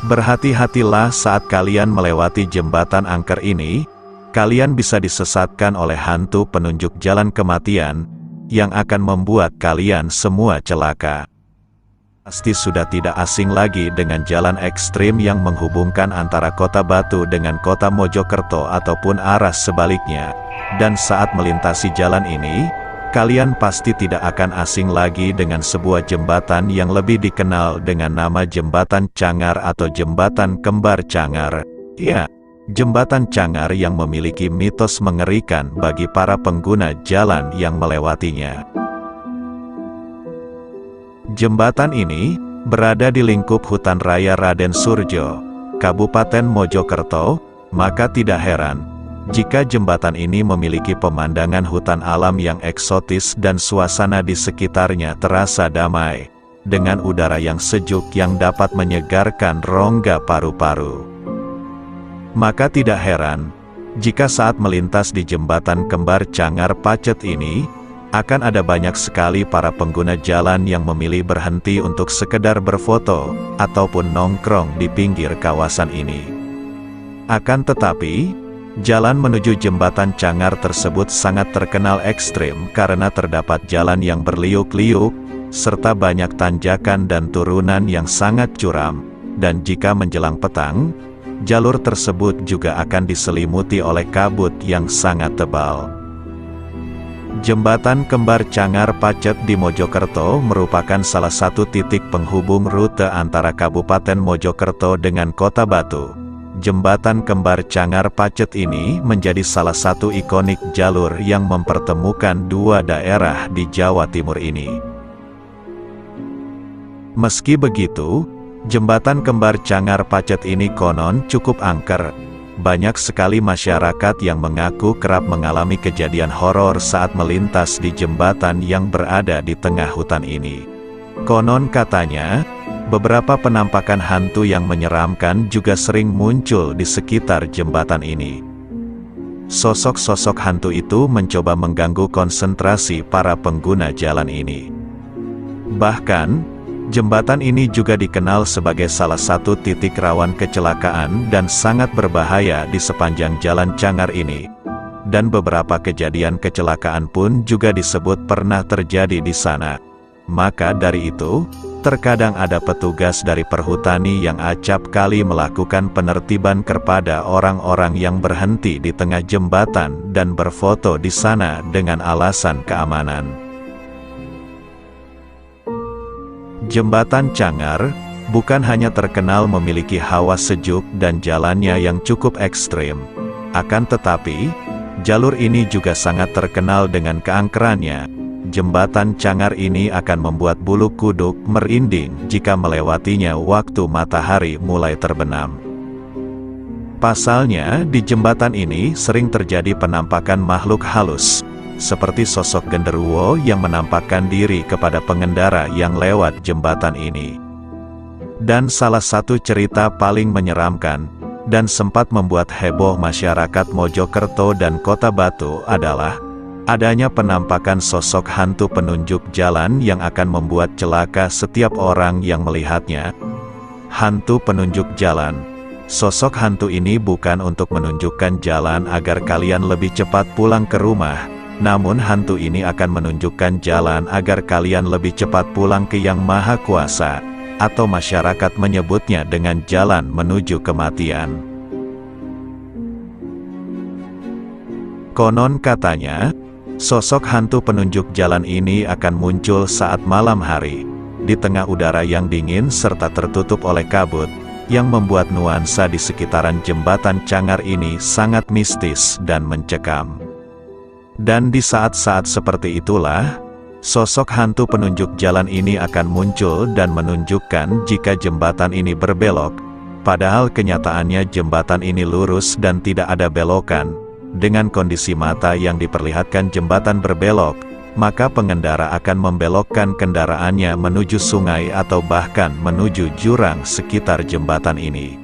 Berhati-hatilah saat kalian melewati jembatan angker ini, kalian bisa disesatkan oleh hantu penunjuk jalan kematian, yang akan membuat kalian semua celaka. Pasti sudah tidak asing lagi dengan jalan ekstrim yang menghubungkan antara Kota Batu dengan Kota Mojokerto ataupun arah sebaliknya. Dan saat melintasi jalan ini, kalian pasti tidak akan asing lagi dengan sebuah jembatan yang lebih dikenal dengan nama Jembatan Cangar atau Jembatan Kembar Cangar. Ya, Jembatan Cangar yang memiliki mitos mengerikan bagi para pengguna jalan yang melewatinya. Jembatan ini berada di lingkup Hutan Raya Raden Surjo, Kabupaten Mojokerto, maka tidak heran jika jembatan ini memiliki pemandangan hutan alam yang eksotis dan suasana di sekitarnya terasa damai, dengan udara yang sejuk yang dapat menyegarkan rongga paru-paru. Maka tidak heran jika saat melintas di jembatan Kembar Cangar Pacet ini, akan ada banyak sekali para pengguna jalan yang memilih berhenti untuk sekedar berfoto, ataupun nongkrong di pinggir kawasan ini. Akan tetapi, jalan menuju jembatan Cangar tersebut sangat terkenal ekstrim karena terdapat jalan yang berliuk-liuk, serta banyak tanjakan dan turunan yang sangat curam, dan jika menjelang petang, jalur tersebut juga akan diselimuti oleh kabut yang sangat tebal. Jembatan Kembar Cangar Pacet di Mojokerto merupakan salah satu titik penghubung rute antara Kabupaten Mojokerto dengan Kota Batu. Jembatan Kembar Cangar Pacet ini menjadi salah satu ikonik jalur yang mempertemukan dua daerah di Jawa Timur ini. Meski begitu, jembatan Kembar Cangar Pacet ini konon cukup angker. Banyak sekali masyarakat yang mengaku kerap mengalami kejadian horor saat melintas di jembatan yang berada di tengah hutan ini. Konon katanya, beberapa penampakan hantu yang menyeramkan juga sering muncul di sekitar jembatan ini. Sosok-sosok hantu itu mencoba mengganggu konsentrasi para pengguna jalan ini. Bahkan, jembatan ini juga dikenal sebagai salah satu titik rawan kecelakaan dan sangat berbahaya di sepanjang jalan Cangar ini. Dan beberapa kejadian kecelakaan pun juga disebut pernah terjadi di sana. Maka dari itu, terkadang ada petugas dari perhutani yang acap kali melakukan penertiban kepada orang-orang yang berhenti di tengah jembatan dan berfoto di sana dengan alasan keamanan. Jembatan Cangar bukan hanya terkenal memiliki hawa sejuk dan jalannya yang cukup ekstrim, akan tetapi, jalur ini juga sangat terkenal dengan keangkerannya. Jembatan Cangar ini akan membuat bulu kuduk merinding jika melewatinya waktu matahari mulai terbenam. Pasalnya, di jembatan ini sering terjadi penampakan makhluk halus, seperti sosok genderuwo yang menampakkan diri kepada pengendara yang lewat jembatan ini. Dan salah satu cerita paling menyeramkan, dan sempat membuat heboh masyarakat Mojokerto dan Kota Batu adalah adanya penampakan sosok hantu penunjuk jalan yang akan membuat celaka setiap orang yang melihatnya. Hantu penunjuk jalan. Sosok hantu ini bukan untuk menunjukkan jalan agar kalian lebih cepat pulang ke rumah, namun hantu ini akan menunjukkan jalan agar kalian lebih cepat pulang ke Yang Maha Kuasa, atau masyarakat menyebutnya dengan jalan menuju kematian. Konon katanya, sosok hantu penunjuk jalan ini akan muncul saat malam hari, di tengah udara yang dingin serta tertutup oleh kabut, yang membuat nuansa di sekitaran jembatan Cangar ini sangat mistis dan mencekam. Dan di saat-saat seperti itulah, sosok hantu penunjuk jalan ini akan muncul dan menunjukkan jika jembatan ini berbelok, padahal kenyataannya jembatan ini lurus dan tidak ada belokan. Dengan kondisi mata yang diperlihatkan jembatan berbelok, maka pengendara akan membelokkan kendaraannya menuju sungai atau bahkan menuju jurang sekitar jembatan ini.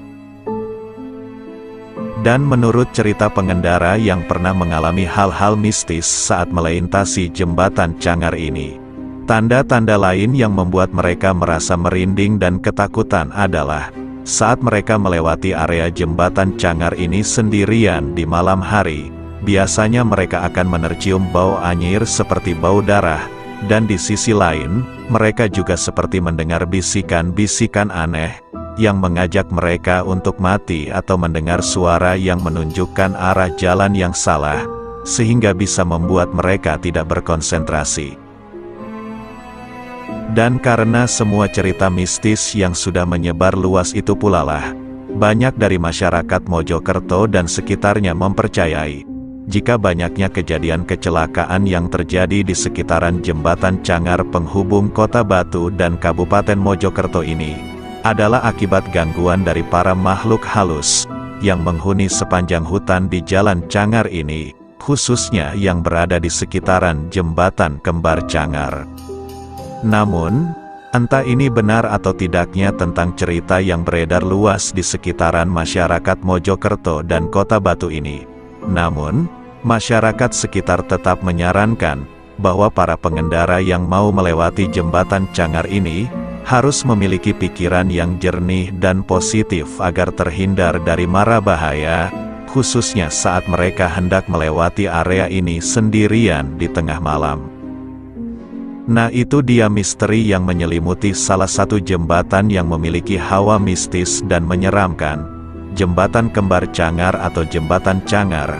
Dan menurut cerita pengendara yang pernah mengalami hal-hal mistis saat melintasi jembatan Cangar ini, tanda-tanda lain yang membuat mereka merasa merinding dan ketakutan adalah Saat mereka melewati area jembatan Cangar ini sendirian di malam hari, biasanya mereka akan menercium bau anyir seperti bau darah, dan di sisi lain, mereka juga seperti mendengar bisikan-bisikan aneh, yang mengajak mereka untuk mati atau mendengar suara yang menunjukkan arah jalan yang salah, sehingga bisa membuat mereka tidak berkonsentrasi. Dan karena semua cerita mistis yang sudah menyebar luas itu pula lah, banyak dari masyarakat Mojokerto dan sekitarnya mempercayai, jika banyaknya kejadian kecelakaan yang terjadi di sekitaran jembatan Cangar penghubung Kota Batu dan Kabupaten Mojokerto ini, adalah akibat gangguan dari para makhluk halus, yang menghuni sepanjang hutan di Jalan Cangar ini, khususnya yang berada di sekitaran jembatan Kembar Cangar. Namun, entah ini benar atau tidaknya tentang cerita yang beredar luas di sekitaran masyarakat Mojokerto dan Kota Batu ini. Namun, masyarakat sekitar tetap menyarankan bahwa para pengendara yang mau melewati jembatan Cangar ini harus memiliki pikiran yang jernih dan positif agar terhindar dari mara bahaya, khususnya saat mereka hendak melewati area ini sendirian di tengah malam. Nah, itu dia misteri yang menyelimuti salah satu jembatan yang memiliki hawa mistis dan menyeramkan, Jembatan Kembar Cangar atau Jembatan Cangar,